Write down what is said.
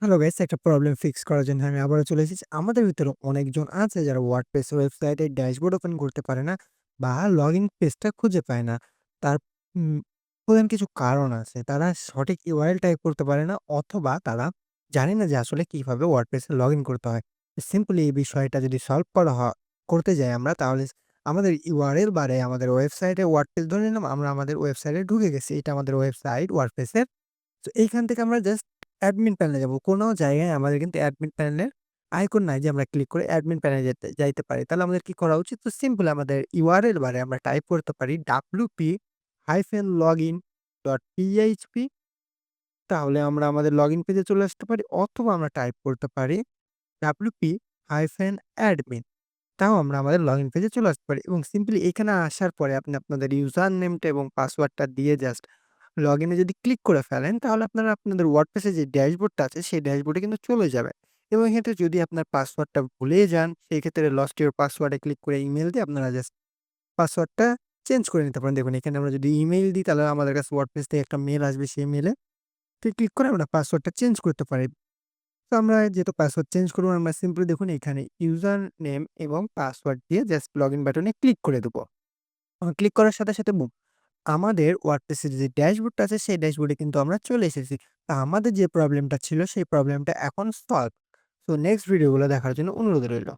Hello guys, একটা problem fix করার জন্য আমি আবারও চলে এসেছি। আমাদের ভিতরে অনেকজন আছে যারা ওয়ার্ডপ্রেস ওয়েবসাইটের ড্যাশবোর্ড ওপেন করতে পারে না বা লগইন পেজটা খুঁজে পায় না। তার উম প্রধান কিছু কারণ আছে। তারা সঠিক ইউআরএল টাইপ করতে পারে না অথবা তারা জানে না যে আসলে কিভাবে ওয়ার্ডপ্রেসে লগইন করতে হয়। সিম্পলি এই বিষয়টা যদি সলভ করা করতে যাই আমরা, তাহলে আমাদের ইউআরএল বারে আমাদের ওয়েবসাইটে ওয়ার্ডপ্রেস ধরে নিলাম, আমরা আমাদের ওয়েবসাইটে ঢুকে গেছি। এটা আমাদের ওয়েবসাইট ওয়ার্ডপ্রেসের। তো এইখান থেকে আমরা জাস্ট অ্যাডমিন প্যানেলে যাবো। কোনো জায়গায় আমাদের কিন্তু অ্যাডমিন প্যানেলের আইকন নাই যে আমরা ক্লিক করে অ্যাডমিন প্যানেলে যাইতে পারি। তাহলে আমাদের কি করা উচিত? তো সিম্পল আমাদের ইউআরএল বারে আমরা টাইপ করতে পারি wp-login.php। তাহলে আমরা আমাদের লগইন পেজে চলে আসতে পারি, অথবা আমরা টাইপ করতে পারি wp-admin। তাও আমরা আমাদের লগইন পেজে চলে আসতে পারি এবং সিম্পলি এখানে আসার পরে আপনি আপনাদের ইউজার নেমটা এবং পাসওয়ার্ডটা দিয়ে জাস্ট লগইন এ যদি ক্লিক করে ফেলেন, তাহলে আপনারা আপনাদের ওয়ার্ডপ্রেসে যে ড্যাশবোর্ডটা আছে সেই ড্যাশবোর্ডে কিন্তু চলে যাবে। এবং এক্ষেত্রে যদি আপনার পাসওয়ার্ডটা ভুলে যান, সেই ক্ষেত্রে লস্ট ইউর পাসওয়ার্ডে ক্লিক করে ইমেইল দিয়ে আপনারা জাস্ট পাসওয়ার্ডটা চেঞ্জ করে নিতে পারেন। দেখুন এখানে আমরা যদি ইমেইল দিই, তাহলে আমাদের কাছে ওয়ার্ডপ্রেস থেকে একটা মেইল আসবে, সেই মেইলে ক্লিক করে আমরা পাসওয়ার্ডটা চেঞ্জ করতে পারি। তো আমরা যেহেতু পাসওয়ার্ড চেঞ্জ করব, আমরা সিম্পলি দেখুন এখানে ইউজার নেম এবং পাসওয়ার্ড দিয়ে জাস্ট লগইন বাটনে ক্লিক করে দেব। ক্লিক করার সাথে, সাথে বুম, আমাদের ওয়ার্ডপ্রেসের যে ড্যাশবোর্ডটা আছে সেই ড্যাশবোর্ডে কিন্তু আমরা চলে এসেছি। তো আমাদের যে প্রবলেমটা ছিল সেই প্রবলেমটা এখন সলভ। সো নেক্সট ভিডিওগুলো দেখার জন্য অনুরোধ রইল।